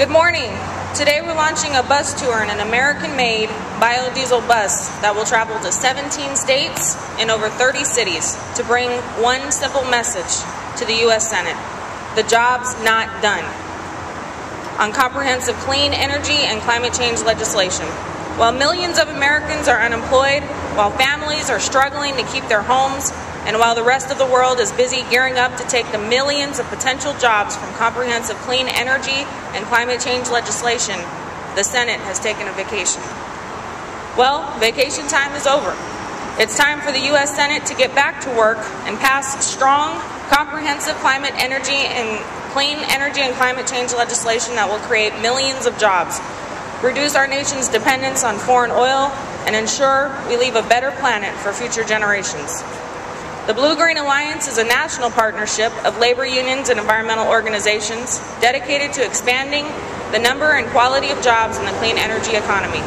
Good morning. Today we're launching a bus tour in an American-made biodiesel bus that will travel to 17 states in over 30 cities to bring one simple message to the U.S. Senate: the job's not done, on comprehensive clean energy and climate change legislation. While millions of Americans are unemployed, while families are struggling to keep their homes, and while the rest of the world is busy gearing up to take the millions of potential jobs from comprehensive clean energy and climate change legislation, the Senate has taken a vacation. Well, vacation time is over. It's time for the U.S. Senate to get back to work and pass strong, comprehensive climate energy and clean energy and climate change legislation that will create millions of jobs, reduce our nation's dependence on foreign oil, and ensure we leave a better planet for future generations. The BlueGreen Alliance is a national partnership of labor unions and environmental organizations dedicated to expanding the number and quality of jobs in the clean energy economy.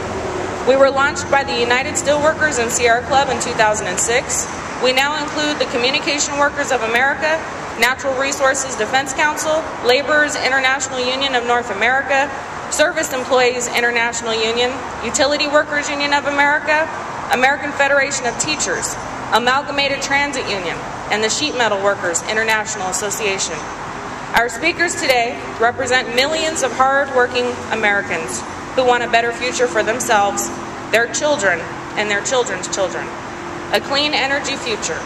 We were launched by the United Steelworkers and Sierra Club in 2006. We now include the Communication Workers of America, Natural Resources Defense Council, Laborers International Union of North America, Service Employees International Union, Utility Workers Union of America, American Federation of Teachers, Amalgamated Transit Union, and the Sheet Metal Workers International Association. Our speakers today represent millions of hard-working Americans who want a better future for themselves, their children, and their children's children. A clean energy future.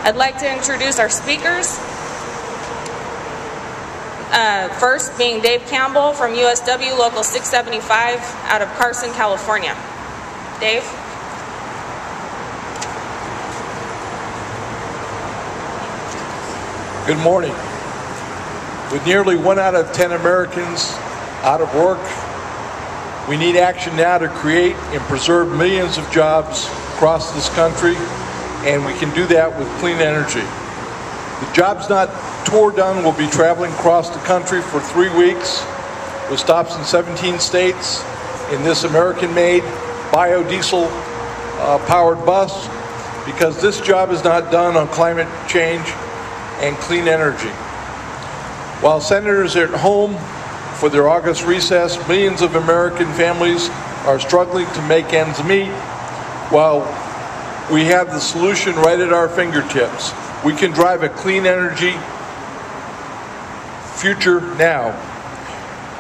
I'd like to introduce our speakers. First being Dave Campbell from USW Local 675 out of Carson, California. Dave? Good morning. With nearly 1 out of 10 Americans out of work, we need action now to create and preserve millions of jobs across this country, and we can do that with clean energy. The Jobs Not Tour Done will be traveling across the country for 3 weeks with stops in 17 states in this American-made biodiesel powered bus, because this job is not done on climate change and clean energy. While senators are at home for their August recess, millions of American families are struggling to make ends meet, while we have the solution right at our fingertips. We can drive a clean energy future now.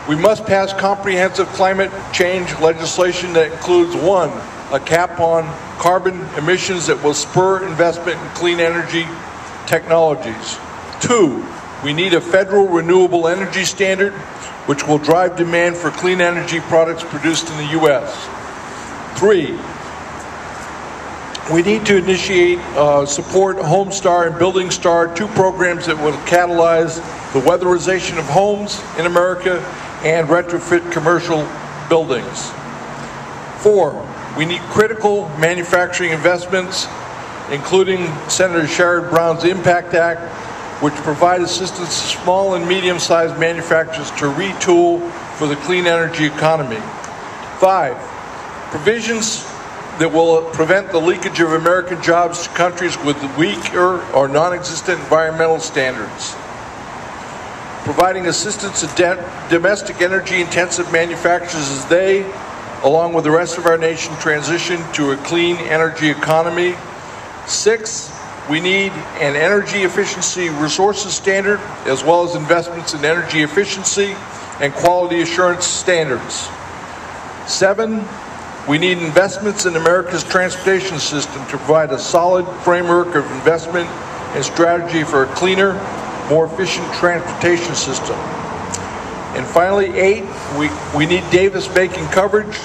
We must pass comprehensive climate change legislation that includes: 1, a cap on carbon emissions that will spur investment in clean energy technologies. 2, we need a federal renewable energy standard which will drive demand for clean energy products produced in the U.S. 3, we need to initiate, support Homestar and Building Star, 2 programs that will catalyze the weatherization of homes in America and retrofit commercial buildings. 4, we need critical manufacturing investments, including Senator Sherrod Brown's Impact Act, which provide assistance to small and medium-sized manufacturers to retool for the clean energy economy. 5, provisions that will prevent the leakage of American jobs to countries with weaker or non-existent environmental standards. Providing assistance to domestic energy-intensive manufacturers as they, along with the rest of our nation, transition to a clean energy economy. 6, we need an energy efficiency resources standard, as well as investments in energy efficiency and quality assurance standards. 7, we need investments in America's transportation system to provide a solid framework of investment and strategy for a cleaner, more efficient transportation system. And finally, 8, we need Davis-Bacon coverage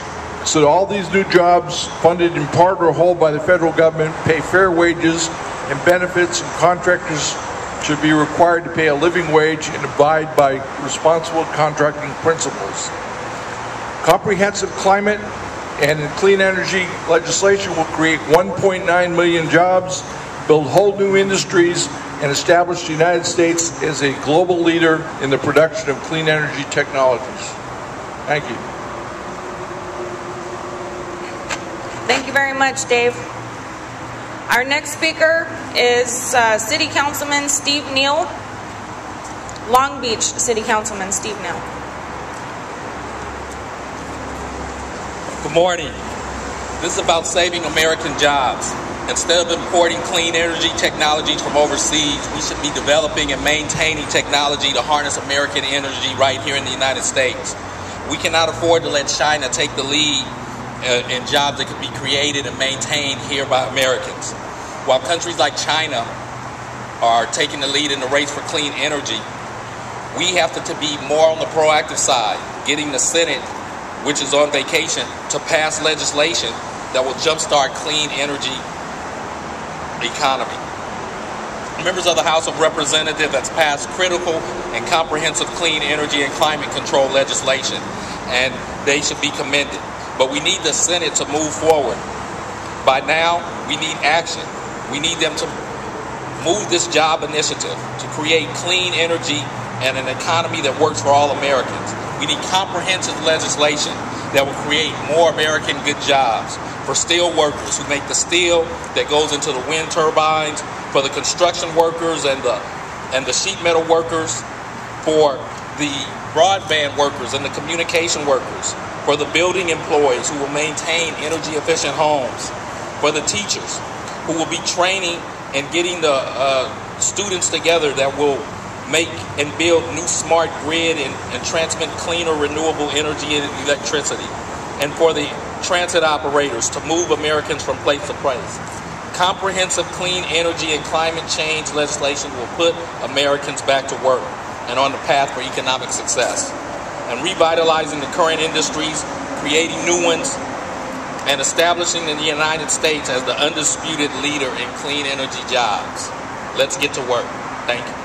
so that all these new jobs, funded in part or whole by the federal government, pay fair wages and benefits, and contractors should be required to pay a living wage and abide by responsible contracting principles. Comprehensive climate and clean energy legislation will create 1.9 million jobs, build whole new industries, and establish the United States as a global leader in the production of clean energy technologies. Thank you. Thank you very much, Dave. Our next speaker is City Councilman Steve Neal, Long Beach City Councilman Steve Neal. Good morning. This is about saving American jobs. Instead of importing clean energy technologies from overseas, we should be developing and maintaining technology to harness American energy right here in the United States. We cannot afford to let China take the lead in jobs that could be created and maintained here by Americans. While countries like China are taking the lead in the race for clean energy, we have to be more on the proactive side, getting the Senate, which is on vacation, to pass legislation that will jumpstart clean energy economy. Members of the House of Representatives has passed critical and comprehensive clean energy and climate control legislation, and they should be commended. But we need the Senate to move forward. By now, we need action. We need them to move this job initiative to create clean energy and an economy that works for all Americans. We need comprehensive legislation that will create more American good jobs for steel workers who make the steel that goes into the wind turbines, for the construction workers and the sheet metal workers, for the broadband workers and the communication workers, for the building employees who will maintain energy efficient homes, for the teachers who will be training and getting the students together that will make and build new smart grid and transmit cleaner renewable energy and electricity, and for the transit operators to move Americans from place to place. Comprehensive clean energy and climate change legislation will put Americans back to work and on the path for economic success. And revitalizing the current industries, creating new ones, and establishing the United States as the undisputed leader in clean energy jobs. Let's get to work. Thank you.